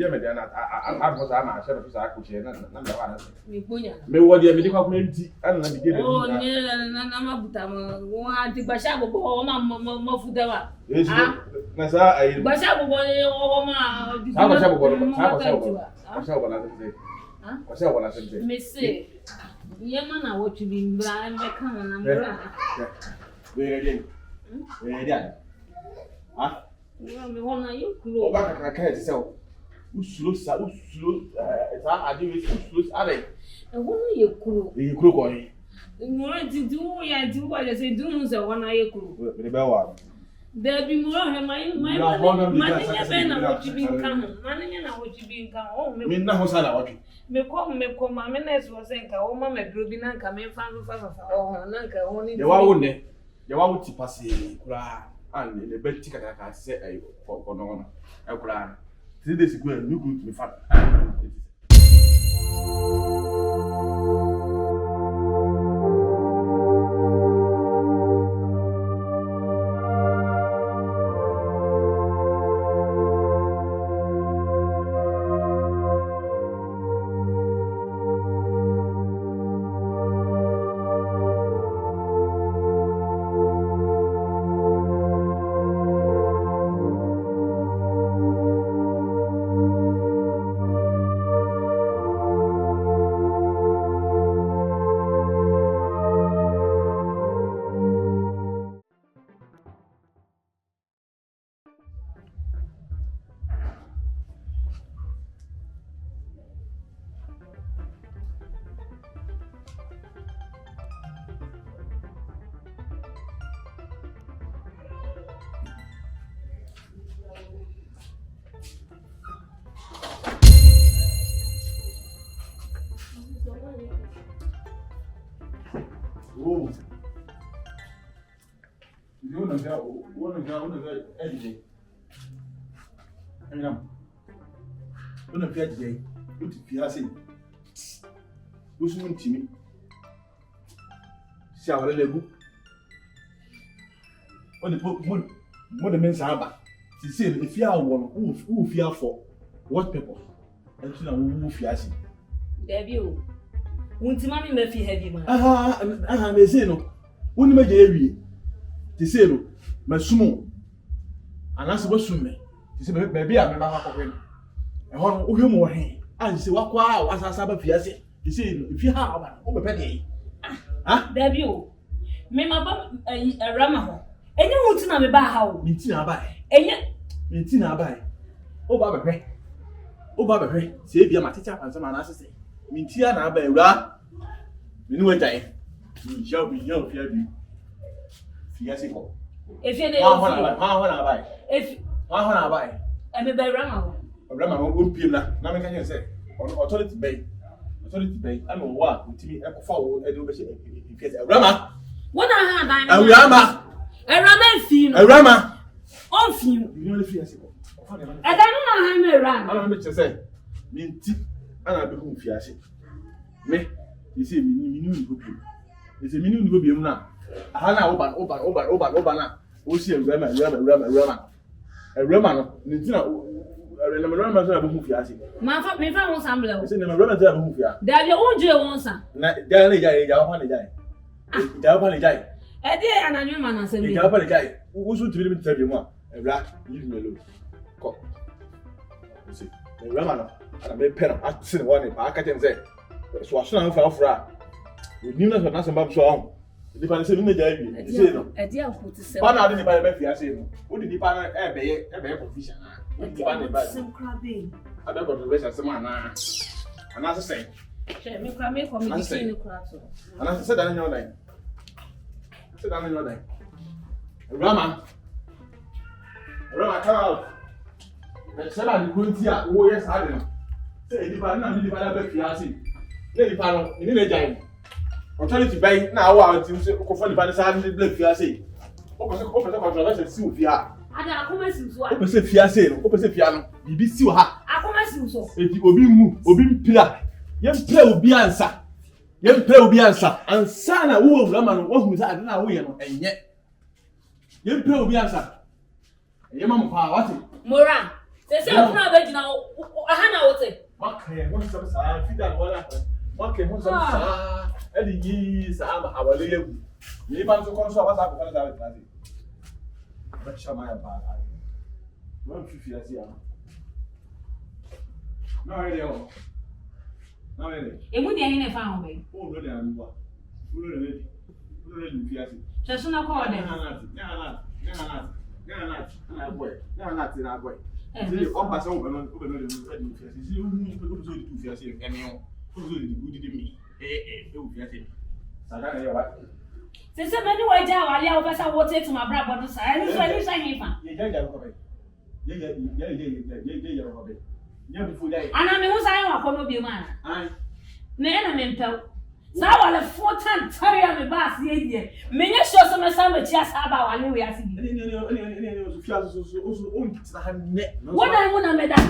me dey na I for am share for sa akuche na na wa na me bonya me wo dey me dey kwa enti ana na dige dey oh na mabuta mo anti gbasha gbogbo o ma fuda wa na sa ayi gbasha gbogbo o ma gbasha gbogbo na se gbasha gbogbo na se me se yema na wo tubi mbra me kan na mbra we ready ah me wona yekuro o ba ka ti se o usulo sa ade we usulo are e wona yekuro ko yin mo ti du ya ti ko je se du nu se wona yekuro me be wa there be more my be na wo tubi kan manya na wo tubi kan o me na ho sa na wo me ko ma me na so se nka o ma me dro bi na nka me fa o na nka o ni ye wa wo ne ye wa wo ti passe kura an le beti kaka se ay ko no e kura 3 days ago you go to me fa oh you wanna go everyday Enyonam una fi ajide o ti fi ase o su mun timi si awale legu o de mo de men saba ti se e fi awo no o fi afọ what purpose and so na wo fi ase debi o unti mami me fi heavy man me say no woni me je ewie ti say no masumo anase bo summe ti say be a me ba akọ hwe e ho no ohwe mo he an say wakwa a wasasa ba fi ase ti say no fi ha aba o be pe de debi o me ma ba rama ho enye unti na me ba ha o minti na ba enye minti na ba o ba be hwe say bia ma teacher pansa ma na ase minti na aba ewura minu wejai mi yo fi abi fi ase ko efi de ma ho na bai efi ma ho na bai e me be rama ho o piem na me kan yen say authority bay am wa ntimi e ko fa wo e de o be se fi ase Awurama wona ha dan Awurama fi no Awurama on fi you no fi ase ko e dan no ha me ran ana me che say minti ana be hu fi ase me you see minu ni go bi ese minu ni go bi mu na aha na oba na o si Awurama no ni tina Awurama so na be hu fi ase me fa won samble o ese na Awurama so na be hu fi ase da bi o je won sa na da na ja wa na ja e de ananwe ma na se bi ja wa na ja wo so tibiri mi tabi mu a Awurama leave me alone ko ese Awurama no ana me pera atsin one ba aka tem say so asuna no fra ni na so ba so ahun di pa se mi na ja wi di se no e di an ti se ba na di ba fi ase no o di pa na e be confusion na di pa na ba sim krabe ada controversy se ma na ana se say che me kwa me community ni kwa to ana se da na nyo dai Awurama come out se ba di kunti a wo yes ha de no se di pa na di pa na be fi ase le di pa no ni na ja authority bay na awa anti ko fo ni ba ni sa ni le fi ase o pese controversy si o fi ha ada akoma si so o pese fi ase no o pese fi ano bibi si o ha akoma si so enti obi mu obi mpira ye mpira obi ansa na wo Awurama no wo hu sa ade na wo ye no enye ye mpira obi ansa ye ma mo pa wate mora say you na be gina aha na wo te. Okay, won some sa fi da wala. Okay, won some sa e di yi sa ma awale yegu. Ni ba so kon so ba sa ko na da ta. Ba chama ya ba. Wọ́n fi fi àti àná. Náà rẹ̀ ọ̀. Náà rẹ̀. Èmú di ẹni ní ẹ̀fọ́ àwọn ọ̀bẹ. Ó lóde àmì wa. Ó lóde rẹ̀. Ó lóde rẹ̀ fi àti. Ṣẹ̀ṣún náà kọ́ ọ̀dẹ̀. Ní àná ti náà bọ̀ ẹ̀. Ṣé ọ̀pá sẹ́wọ̀n bẹ̀rẹ̀ lóde rẹ̀ fi àti. Ṣé ó mú ìpínlẹ̀ tó ti fi àti ẹ̀mí wọn. Ó lóde ìdìdí mi. Ewu fi àti. Sàgá ni yẹ wá. Sese many way down while you over some water to my brother side. And so you say him. Yeah. And I mean, who's I want to be man? Man, I'm so I will 4 times carry on the bus. Yeah. Many show some just about while we are singing. What I want to make that?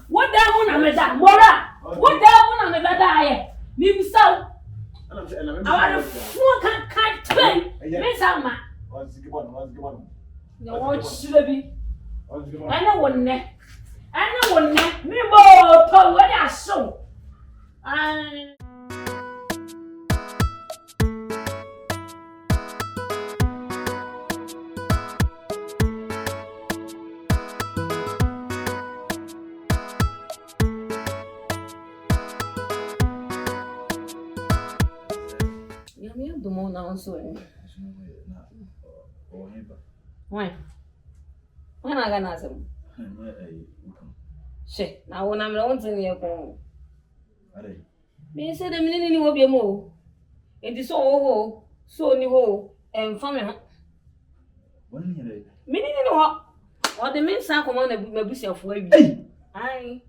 What I want to make that? What I want to make that? Me so. I want to can't play. Miss Alma. What's the one? No, what should be? I know one neck. I know one neck. Me more to what I saw. Do more now, so. When I got nothing. She now when I'm not in your home. Me said the minute will be more. It is so new hole and family. Meaning what? Or the men sang on the bush of way. Aye.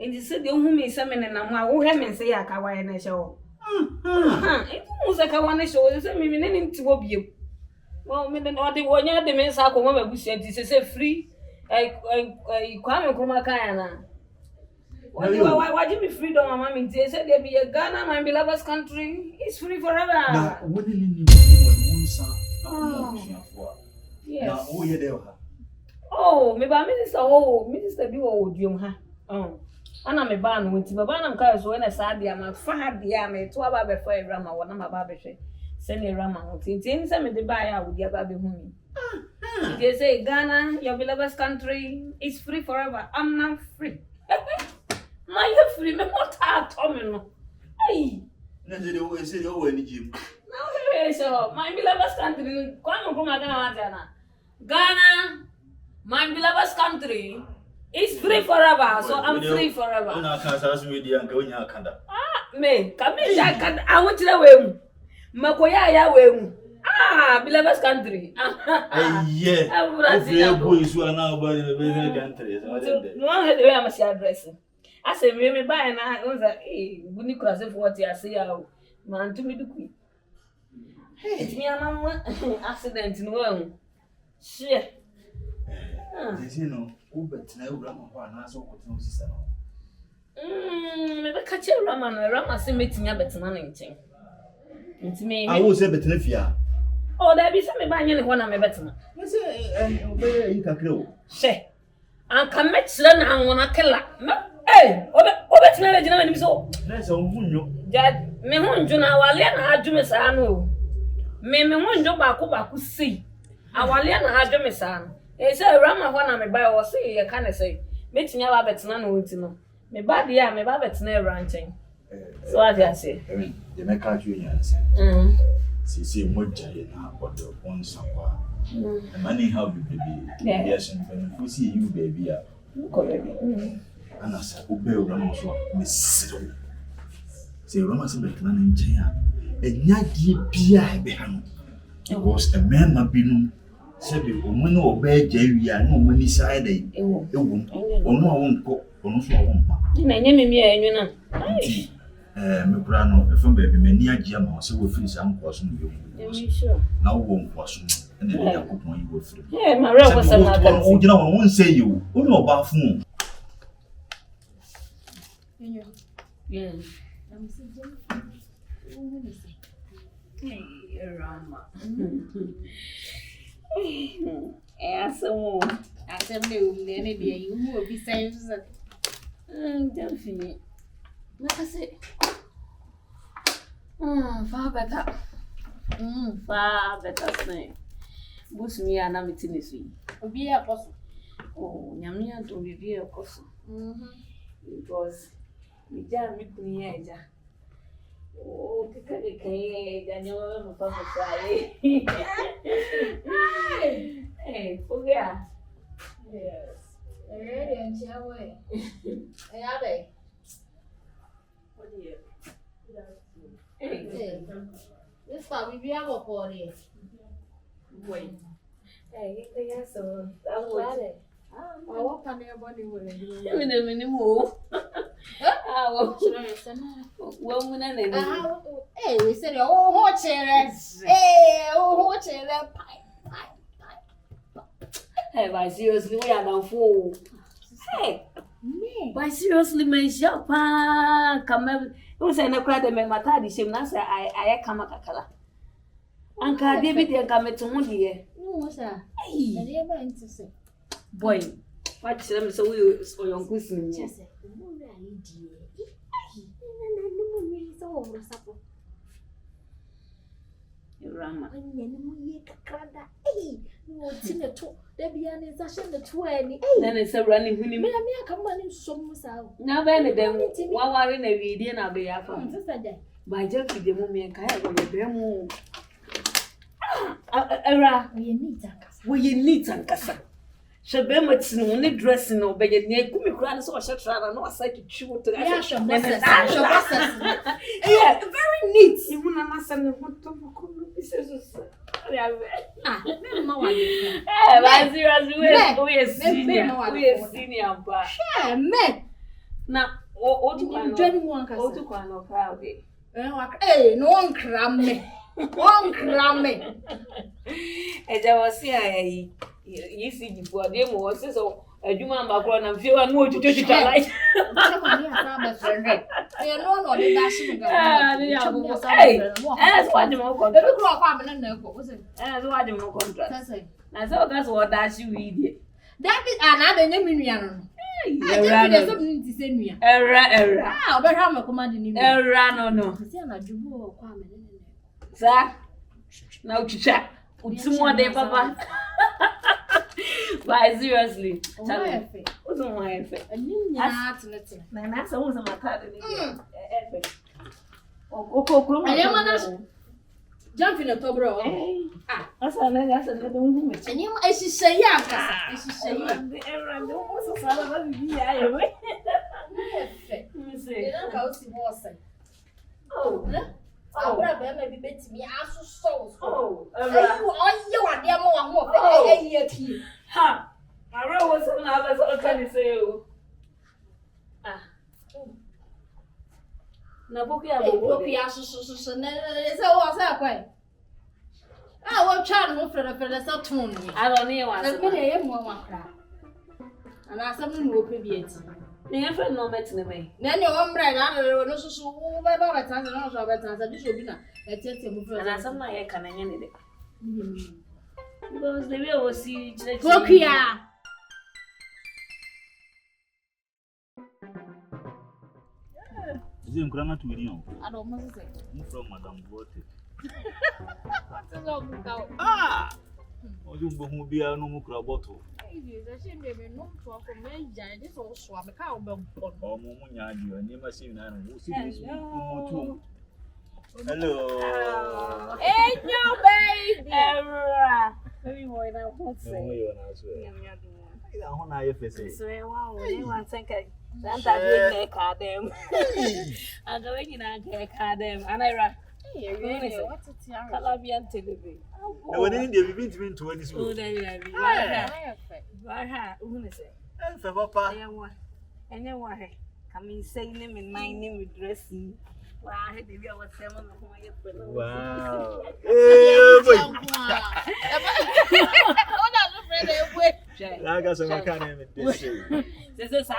And the city whom is summoning and I'm who have say I can wear a show. It was like I want to show you some meaning to you. Well, me no the one ya the men sa ko ma busi enti say free kwame kuma kaya na. Why give me freedom mama me say there be a Ghana my beloved country is free forever. Na woni ni won sa na yes. Na o ye de ha. Oh, me ba minister bi wo odiom ha. Ana me ba no nti baba na nka so na sa dia ma fa ha dia me to aba be fa Awurama wona ma ba be hwe. Send a ram out. It's some of the buyer would you baby home. They say Ghana, your beloved country, is free forever. I'm not free. My free, me what are Tomino? Hey, Nancy always said, oh, any Jim. Now, so my beloved country, come from Ghana. Ghana, my beloved country, is free forever. So I'm free forever. Me, come in, I want to know. Makoya ya wemu. Beloved country. Yeah. Every boy is one now by the beloved country. No one had the way I must address. I say, me buy and I was like, hey, we cross it for what I say. Man, to me, do quick. Hey, me and mamma accident in one. Shit. You know, but now Awurama so could sister. Me catch a Rama say meeting a better man. I will say better fear. Oh, there be some buying one of my better. Let's say, obey you can grow. Say, I can make Slan and one kill. Hey, Obet Legend so. That's all you. That me won't do now. I'll learn Jumis. I know. Me won't do back who see. I will learn Jumis. They say, Rama one of my buy or say, I can't say. Meeting your rabbits, none won't know. Me bad, yeah, me rabbits never ranching. So I say, the Mecca Junior said, see, what Jayna or the one somewhere. The money how you baby. Yes, and we see you, baby. And I said, obey Ramos, Miss say, Ramos, a better in China. And Yagi Pia behind. It was a man, my binum. Said, when no obey Jerry, no money side, it won't, or no, I won't go, or no, I won't. My name is Enyonam. Me brano from baby many a jam so we finish some question you. Sure. Now won't question and then I could want you go through. Yeah, my real was a man. Oh, you know, I won't say you. Oh, no, about phone. Yeah. Hey, Awurama. Asem ne o ne de yi hu obi sai so. Gyemfi. Like I said. Far better. Far better thing. Boost me and I'm eating this week. Obi e koso. Oh, nyamia to be a cost. Because we jam me kunya. Oh, keke Daniel Papa Fry. Hey, forget. Yes. Ready and shall we? Abe. What do you? Hey. This pa we have a party. Wait. Hey, yes, so I walk on your body with it. I'm in a minimum. Hey, we said, oh, hot chair. Hey, oh, hot chair. Hey, why seriously, we are now fool. Hey, why seriously, my shop, come over. Who said I cried and my daddy? She must say, I come a cacala. Uncle David, and come to Moody. No, sir. Hey, never interested. Boy, what's them so you or your cousin? Yes, Awurama. Then it's a running winning. Now, then, one war in a video, and I'll be up on by Gyemfi the mummy and Kaya with the demo. Era, we need and Cassa. Shabemats no dressing or beg it near Kumi Grants or Shatra, no, I said to chew to the yeah, very neat. You wouldn't understand what to we are senior, but men. Now, what do I know? Crowded. Hey, no one cram me. One cram me. And I was here. You see, before them was so a human background and feel I know to do it like. They are no one dashing. That's why the more that's why the more contract. That's what that's you idiot. That is another name. Error. Ah, but how much commanding? Error, no. Sir, now to chat. Put some more day, Papa. Why, seriously? What's on my effect? And that's almost my card. Oh, I am Gyemfi no tobro. That's another woman. And you I should say yeah, she say everyone almost a salad of the eye. You don't go see boss. Oh, maybe bet me as so. Oh, you are dear more. Ha! I was another sort of say. Na book ya book ya so na was that way. I will try to for the Saturn. I don't know what. Let me hear more cry. And I something will be it. Never no met me. Then your own bread, I don't know so by the time and also about time this will be not. Let's take him for and I some my can I end it. Because the way was see book here. Is it Grana to you? I don't know. From Madame Water. Ah! Oh, you won't be a no crab bottle. Oh, Mumunya, you never seen an animal. Hello. Hey, no, baby. Very well, I won't say. I want to say, wow, you want to think I card them. I'm going in and card them, and I what's a Calabian television? I would need to be between 20 schools. Papa, and you want come in, say name and my name with dressing. Wow, I had to be our seven of my wow. I got some kind of this. This is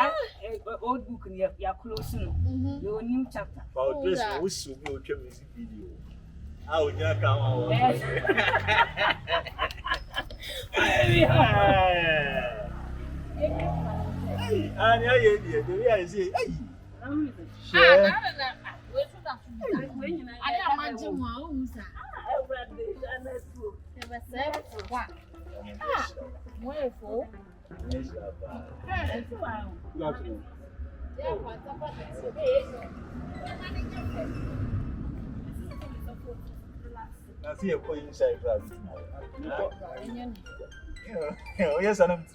old book in your closing. Your new chapter. About this, we should go to music video. I would not come out. And I say, hey. I see a point inside. Yes, I'm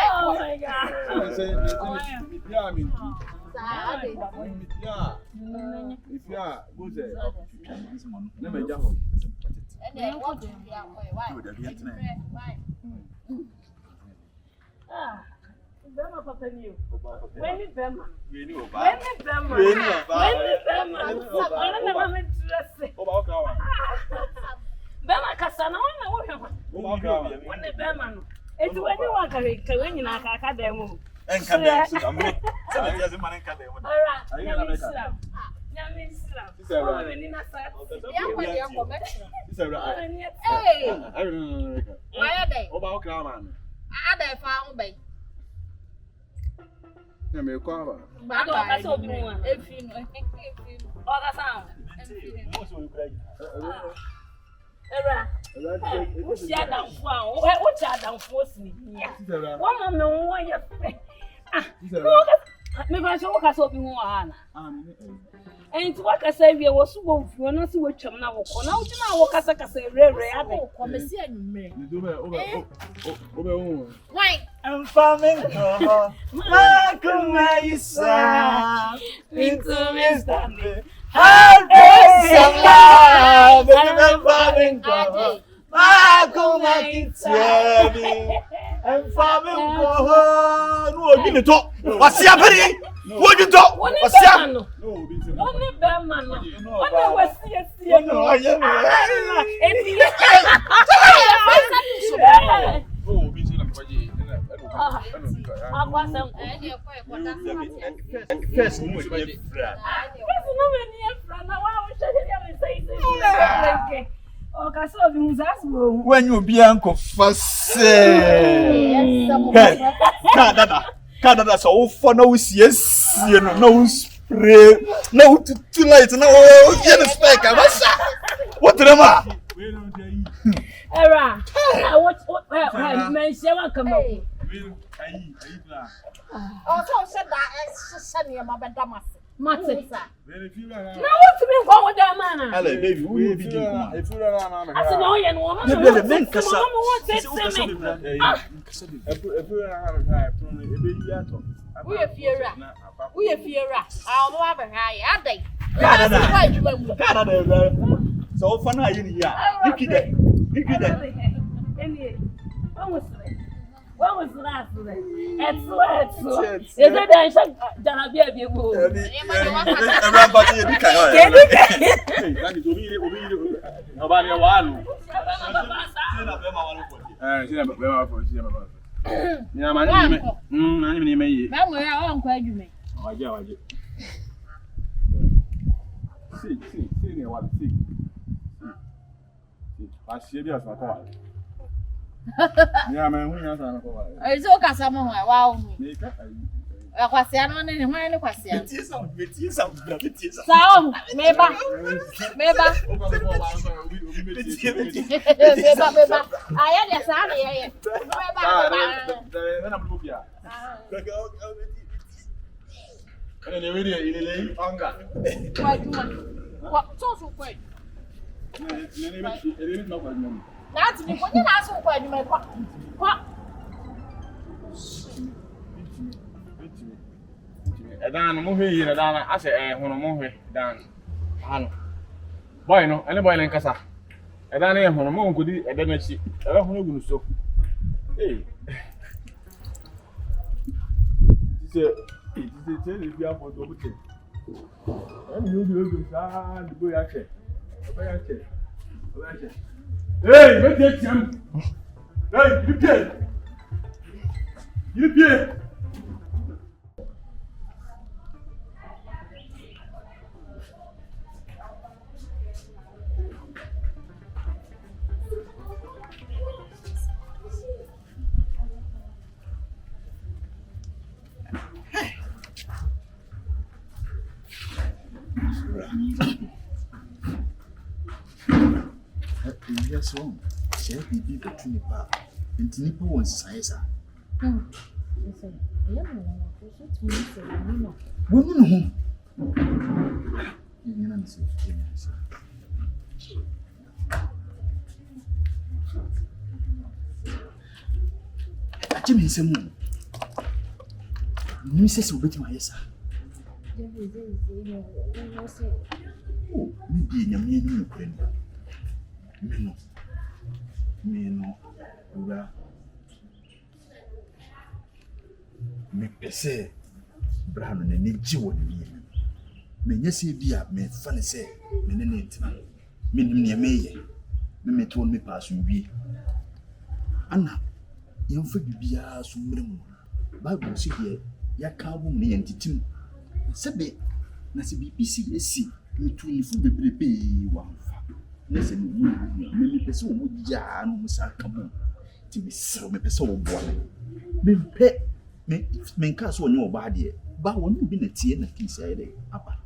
Oh my God. Bema papa niyo. When is Bema? When is Bema? When is Bema? Ana na mama dress. Bema kasana wana wo. When is Bema no? Eti wani wa kare kare nyina aka da mu. Enka da su amre. Sabe ya zama enka da mu. Ora, nyame islam. Nyame islam. Oh, we ni na sa. Ya kwa dia ko me. Hey. Why dey? Oba o kra man. Ada fa ho bai. Na me kwa ba. Ba do ka so bi mu wa. Efi no. Efi no. O ka sa. Era. O si adamfo a, o ti adamfo si ni ya. Wo mo me wo ya fe. Ah. Me ba so ka so bi mu wa na. Enti wakasa wie wo so wo mfuo na so watwam na wo ko na wo tuna wo kasa kasa rere ade Ko me si anumre. Ni do be obe wo. Why? I'm farming. Makuma isa. into Mr. How some love. I'm farming. Makuma kitani. I'm farming. No, give it up. What's happening? What you talk? What's happening? Only Berman. Only was yes. No, I am. When you be uncle first, Canada so for no yes, no spray, no too late, no spec. What the matter? Era, I watch what man say what come up. Oh, so said that said me my bedamas. Mate. Now what to be wrong with that man? Hello, baby, we be doing. I said no, you know, mama. We are Fiera. We are Fiera. I'll have a high day. Canada. So for now, you here. You kid it. What was last night? It's is it that Janabia be able? Yeah, man, we have to go. It's all Casamo. Wow. Quasiano and when Quasian. Sound, maybe. I had a son here. And the video in hunger. What so quick? That's me. When you ask what you make what? Dan mo hwe yi na dan ase ho no mo hwe dan ano Boy no, any boy in Casa. I don't know when I'm going to do. I don't know. I don't know who so. Hey. It's a if you have for double check. I'm going to the boy actually. Hey, wait there, Tim. Hey, you pay. You pay. Yes, wrong. Say be between the bar. And Nippo wants size. Listen, I am to me, say, no. Woman, Enyonam say, Jimmy Simon. Mrs. will bet my yes, sir. Oh, maybe a million friend. Me no, well, me pese, Brown and a Jew in me. Me, yes, be up, me funny say, me name, me near me, me told me pass you be. Anna, young for be a sum. Bible see here, ya can't me and Tim. Sabe, Nasi BPC, me to you for the prepay one. Listen, me person who ya no musakamo. To be so me person boy. Me pet me cast on your body, but when you been a tea and a king side, Papa.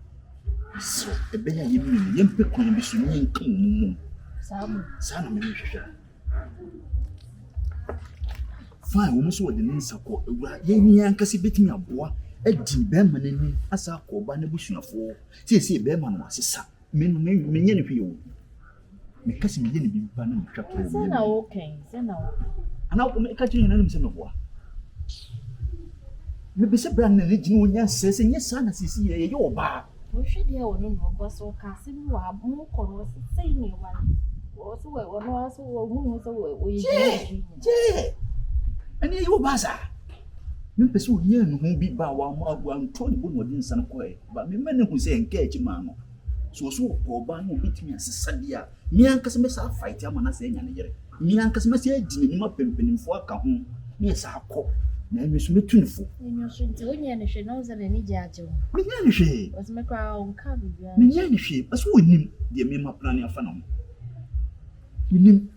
So a bear you mean, young pick on be soon come. Son of me. Fine, almost what the name support. Yenny Ancassi bit me a boy, a Jim Bearman in me, as I call Bannabush for. See, Bearman was a son. Men, any people. Because me didn't be banning trap. Okay, and I'll make a change in some of what. Maybe some brand and regional says, and yes, son, as you see, your bar. we should hear one of us or casting you are more corners, saying you one. Also, one was we. And here you bazaar. Me pursue here and won't be bow one 20 within some quay, but me men who say engage man. So or ban will beat me as a sadia. Me and Casimir fight a man as a year. Me and Casimir didn't up in for a home. Yes, I call. Name is me tuneful. In your Shintonian, she knows that any judge. Me Was my crown cabin. any shape as we him, dear Mima Plania Phantom. Minim.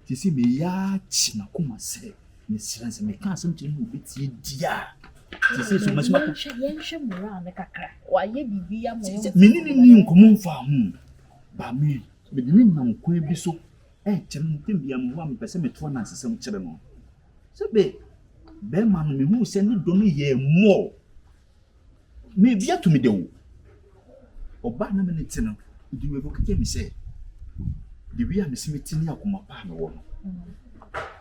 To see me ya chinakuma say, Miss Silence and me can't something who beats ye dear. To say so much more. Around the cacra. Why, ye be a Meaning common farm. By me, but the name could be so. Channel be a 1% 2 and some children. So be Bearman me who send it don't ye more. Maybe to me though. Or Barnum and it's no. Do you ever get me say? The way I'm meeting ya kuma pa me wono.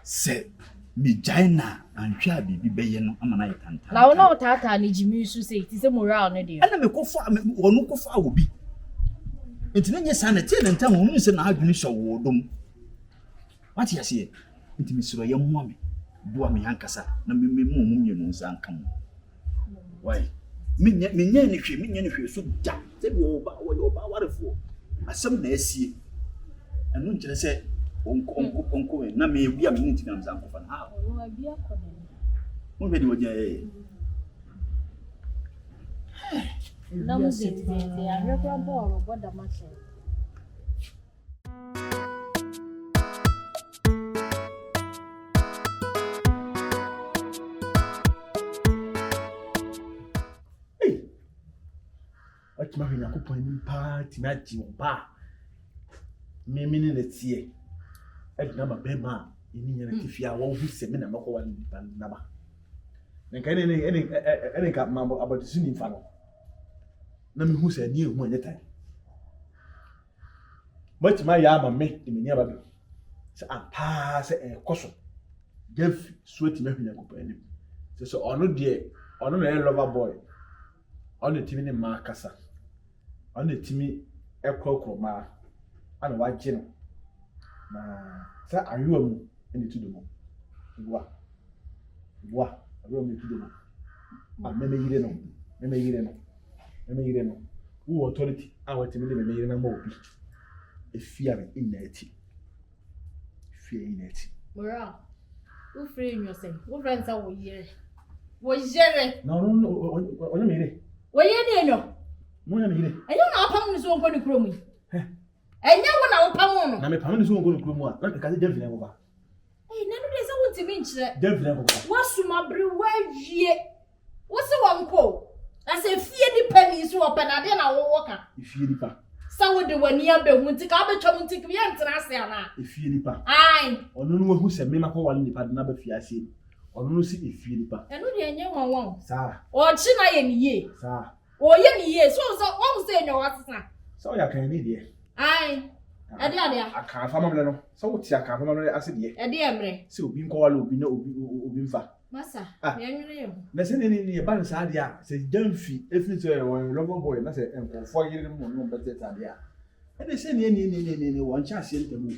Say me China and Chabi be bayeno amana itanta. Now no tata ni Jimmy su say it is a moral no dey. Ana me ko fa me wonu ko fa obi. Enti na nye sanete na ntam wonu se na adwini hye wo dom. What you say? Enti me suro ye mo me. Boa me hankasa na me mu mienu nsa ankam. Why? Me nya ni hwe so da. Se bi oba warefo. Asem na asie. And no just say, Uncle, na me be a minute in Zanko fan. How? No, I be a corner. What made you? No, they are regular ball of what the match. Hey, what's my party? Not you, bar. Me meaning it's here. At number Bema, in Tifia, who said, men, I'm not one number. Then can any got mambo about the singing funnel. No, who said you one time. But my yam me in never. So I pass a caution. Gyemfi sweating me in a company. So, on no dear, on no lover boy. On the Timmy Marcassa. On the Timmy. ekrokoma ana waje no na sa ayewa mu ene tu demo wa ayewa mu tu demo meme yire no wo authority a watimi de meme yire na ma obi efia me inati Mora wo free yourself wo friends are wo yire no onye mere wo yire no mo nya mere enyo na apam ni so nko ni kromu enyo wo na wo pam no na me pam ni so nko ni kromu a na ka se Gyemfi na ko ba nanu de se wo ntimi nkyere Gyemfi na ko ba wo suma bre wa wie wo se wo nko na se fie ni pani so wo pa na de na wo ka fie ni pa sa wo de wani abehu nti ka betwa nti ki yentena ase ana fie ni pa ai ono no hu se me makọ wale ni pa na ba fie ase ono no si fie ni pa enu de enye wanwan sa o chi na ye ni ye sa o ye ni ye so wo se enyo wasesa so ya kan ni de ai ade aka fa mamle no so wo ti aka fa mamle ase de ade emre se obi nko wale obi na obi mfa masa me anwere ye na se ni ba nsa ade a se Gyemfi efiri to won lover boy na se enkofo yire mo no betete ade a ede se ni won cha se ntemu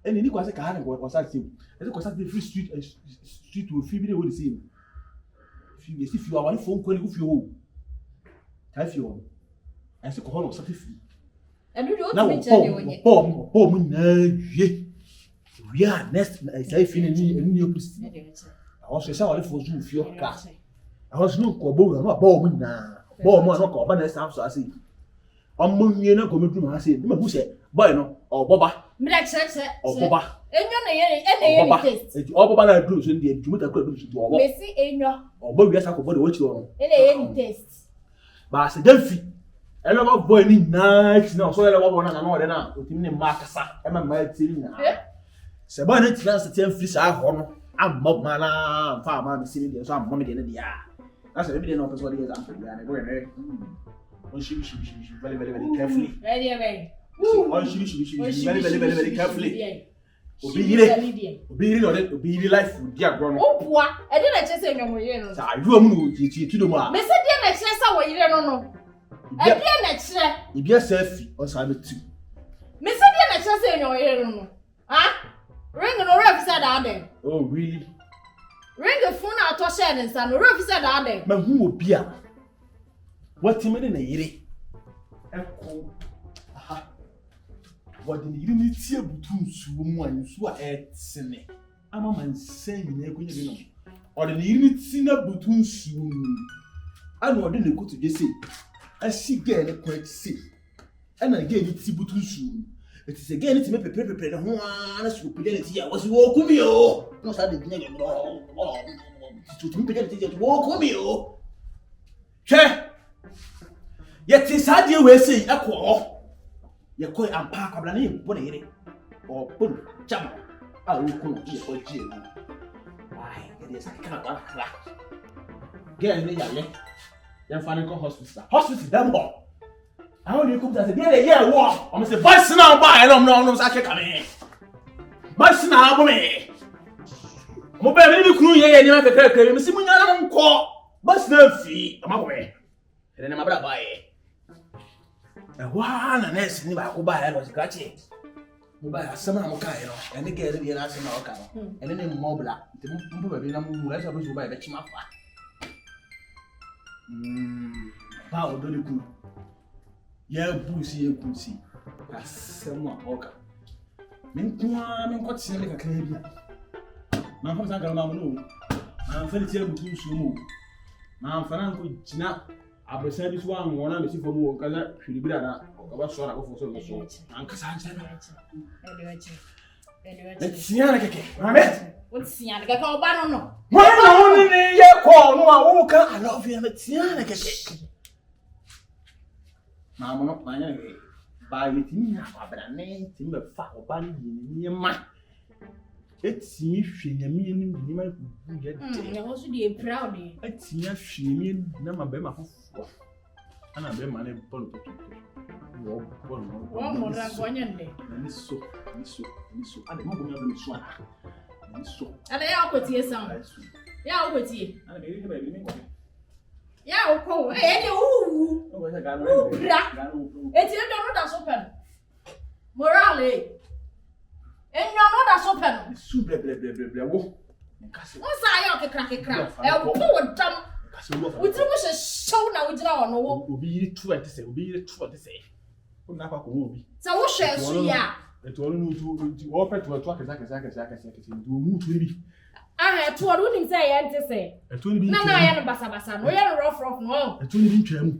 eni ni kwase ka ha ne ko sa tim ede ko sa de free street wo fi bi de wo de se fi bi si fi wa wani fo nko ni ku fi o ta fi o ase ko hono sa fi enu de o ti chane wonye po mu na wie we are next say fi ni o pusi àwọn ṣe ṣe wà ní fojú fi ọkà àwọn ṣe ní kọ̀ bóòrùn àwọn àbọ̀ ọmọ ìnà bọ́ ọmọ àwọn ọkọ̀ ọba náà sáà sọ àṣì ọmọ yẹn náà kò mí dùn máa ṣe ní mẹ́kú ṣe bọ́ọ̀ iná ọ̀bọ́ba ọ̀bọ́ba enyo taste ọ̀bọ́ba náà dùn ṣe ní ẹ̀dùn mẹ́ta kúrò dùn ṣe ọ̀bọ́ mesi enyo ọ̀bọ́ wíyá sáà kò bọ́ọ̀ wọ́n ti ọ̀run ene taste bá a ṣe Gyemfi ẹni ọba bọ́ ẹni náà ti náà sọ́yẹ́ lọ́wọ́ náà náà ọ̀dẹ́ náà òtí ní máa kásá ẹ má máa ti ní náà ṣẹ̀bọ́n ní tìlá ṣe ti ń fi sáà họ́ no amma mana fa ma mi sini de so amma mi de na dia na se bi de no person de example ya ne go ne on shi very carefully ready on shi very carefully obi yire no de obi yire life dia gro no opua e de na chese enyomo ye no sa ayu am no ti do mu a me se de na chese sa wo yire no e de na chire ibi asafi on sa be tu me se de na chese enyomo ye no ha ring no ref said that. Oh really? Ring the phone out to share and son ref said that. Ma hu obi a what me na yire eko aha what the yire ni tie butu nsuo mu a nsuo a etene ama man sen na ekonye bi no or the yire ni ti na butu nsuo mu ana ode na kotu je sei asi ge ne kwet sei ana ge ni ti butu nsuo it is again it's me prepare the ho ana su pede ti ya wasi wo kumi o no sa de dinga no tu me pede ti wo kumi o che yeti sa die we sei ekwo ye ko ampa kwabla na yebo na yire o pun chama a wo kuno ye ko ji e ai ye sa ka ba kra ge ni ya le ya fa ni ko hospital dambo I only come to say, yeah, what? I'm say, "Boys now, buy." I don't know, say, "Come boys now, me." Mo be me ni kunu ye ni ma kekere me si mu nya na nko. Boys na fi, am go me. Ene na ma bra buy. Wa na nurse ni ba ko buy no scratch. Mo buy asema mo kai no. Ene ge re na asema o ka no. Ene ne mo bla. Nti mo be na mo ra so bo buy be chima fa. Ba o do ni kunu. Ya busi asema oka min ko tsin le kakra bia na fa san garama no na fa ni tie butu su mu na fa na ko jina abesa bi so an wona me si fo mu kaza hwiri bi da o ba so na ko fo so an kasa an sana e tia na keke na me o tia na keke o ba no no ni ye ko no a wo ka I love you na tia na keke Mama no anya ba yetimi na abrane timi be fa oba ni ma etimi hwenyame ni ma bu ye de na wo so dey proud e etimi hwenyame na ma be ma fofo ana be ma na bolu to wo bolu wo mo ra gonya nde ni so ana mo go me so ana ni so ana ya akotie sam ya akotie ana be ri be mi ko ya okwo e de wu. Bra. Eti Enyonam da so pen. Morale. Enyonam da so pen. Su ble wo. Nkase. Wọ́n sá ayé ọ̀kẹ́kẹ́kẹ́kẹ́ ẹ̀wọ̀n wò dam wùtí mo ṣe ṣọ́wọ́ náà wùgyina wọ̀ n'owó. Obi yiri tu ẹ̀ ti sẹ̀ obi yiri tu ẹ̀ ti sẹ̀ ó nà kọ́ àkọ́wọ́ obi. Sẹ wọ́n ṣe ẹ̀sùn yìí à. Ètò ọ̀run ní ojú wọ́n pẹ̀ tu ẹ̀tọ́ akẹ́sẹ́ ní òun tu ebi. Aha ẹ̀tú ọ̀run ní sẹ́ ẹ̀yẹ ń ti sẹ̀. Ẹ̀tọ́ níbi Nánà ayé no basabasa no yẹ no rọ́frọ́f no. Ẹ̀tọ́ níbi ntwẹ́ mu.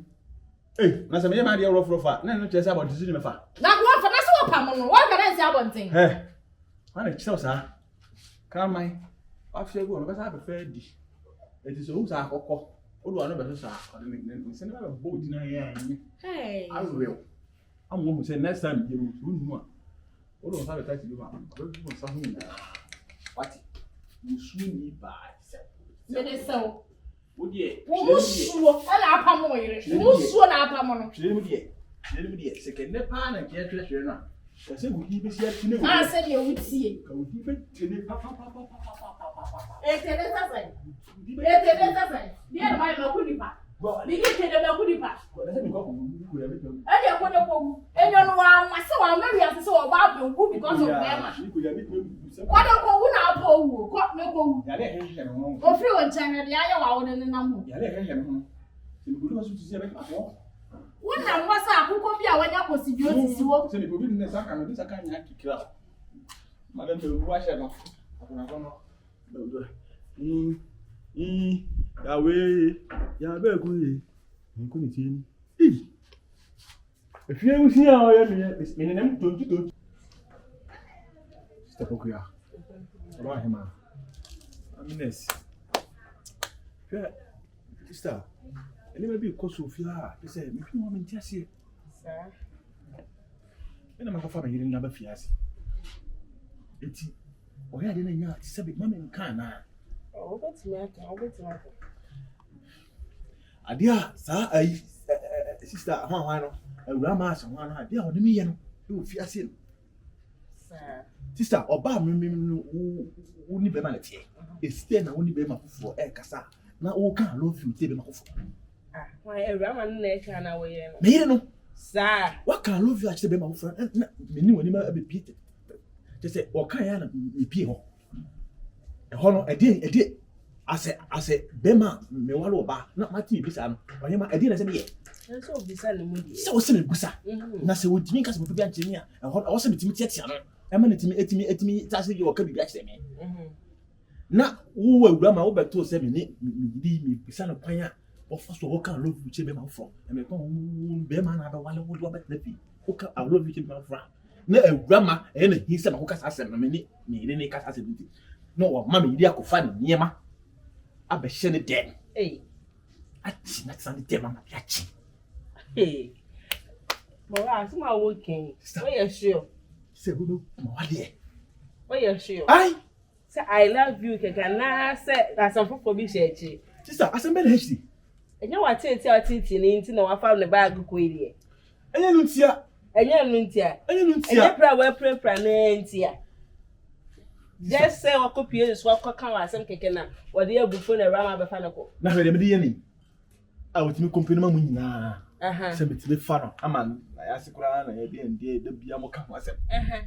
Ee na sẹ mi yẹ maa di rọ́frọ́f a náà ní kyerẹ́ sẹ́ abọ̀ tìsí ni mẹ́fà. Na wọ́n fọ n'asẹ́ wọ́n pam no wọ́n kàn ẹ̀ sí abọ̀nten. Ẹ wọ́n á kyerẹ́ sáà kàmáì afẹ́ egu ọ̀nà bẹ́sẹ̀ abẹ́fẹ́ di ètò ìṣòwò sáà àkọ́kọ́ olùwà náà bẹ́sẹ̀ sáà ọ̀dẹ̀ ní sẹ́ni bá bẹ́ bọ́ òdì náà yẹ ẹ̀yìn awùrẹ́ o àmọ́ ohun sẹ́ next time yẹ o nù a olùwà sáà bẹ́ẹ̀ tàìsì bí ma ọ̀dọ̀ bí mo sá fún mi wáti musu ní báa sẹ́. Mẹ́lẹ̀ sẹ́wọ̀. O diẹ. Wọ́n mú suo ẹ̀ nà apam wọ̀ yẹrẹ. Mú suo nà apam no. Twere mu diẹ sẹ̀kẹ̀ ní paa nà kí ẹ twere náà kẹsẹ̀ wòdi bẹ́sí ẹ ti ní wò. A sẹ́ ni ewu tiye. Ka wòdi bẹ́ tẹ̀lé papapapapapapa. Etele sasa. Etele sasa. Bí ẹ̀ máa yẹ mẹ́kú nípa. Bí kí etele mẹ́kú nípa. Ẹni ẹ̀kọ́ ní kò wú. Enyonam wa ma sẹ́ wà mẹ́rin àti sẹ́ wà bá bẹ̀ wú because of bẹ́ẹ̀ma. Kọ́dọ̀ kò wú náà bọ̀ wú. Kọ́ ní kò wú. Òfin wọ̀ nkyẹn ẹ̀dí ayé wà wọ́n ní nam hù. Wọ́n nà wọ́n sẹ́ àkókò bí àwọn ẹ̀yà kò sì bí ó ti sí wọ́. Sẹ́ni kò bí ní sá kàn ní sá kàn ní àkìkìrà. Madam tẹ̀ wú wáṣẹ̀ náà. Yahweh, Yahweh kuye, nkuni tieni. Efie wusi a oya mi nenem tontu. Step okuya. Ora hema. Amines. Fe sister, eni me bi ko Sofia, be say me fi mo menti ase. Sir. Ena ma fa ba yiri na ba fi ase. Eti oya de na nya ti se be mama nkan na. Obetimi aka. Adia sa ai sister hwan no Awurama ase hwan no adia oni me ye no e wo fi ase no. Sir. Sister oba me no wo ni be ma na tie. Esite na wo ni be ma fufo e kasa na wo kan love you te be ma fufo. Ah, why Awurama no na e ka na wo ye no. Me ye no. Sir. What can love you actually be ma fufo na me ni woni ma be pie. Je say o kan ya na me pie ho. Ho no edi ase bema me walo ba na mati bisa no onye ma edi na se me ye So bisa le mu die. se wo se me busa na se wo dimi ka se mo bia nchemi a ho se me timi tiatia no e ma na etimi ta se ye wo ka bibia kire me na wo Awurama wo beto se me ni di me bisa no kwan a wo fa so wo kan love you che be ma fro e me kon be ma na ba wale wo do ba tnapi wo ka I love you che be ma fro na Awurama e na hi se ma ko ka sa se na me ni ka sa se bi no wo ma me yidi akofa ni niema abɛhyɛ ne dɛm. Hey. Ati na tsane dɛm ama bi akyi. Hey. Mora, asuma wo ken. Wo ye sure. Sɛ wo no ma wade. Wo ye sure. Ai. Say I love you keka na say asanfofo bi hye akyi. Sister, asembe na hye. Enya wa tete ni nti na wa fa ne bag ko ile. Enya no ntia. Enya pra wa pra na ntia. Just say wa copy this wa kan wa asem keke na wa de abufo na Awurama be fa ne ko. Na hwede me de yeni. A wotimi company ma mu nyina. Aha. Sɛ metime fa no ama na ya sekura na ye de ndie da bia mo ka ho asem. Aha.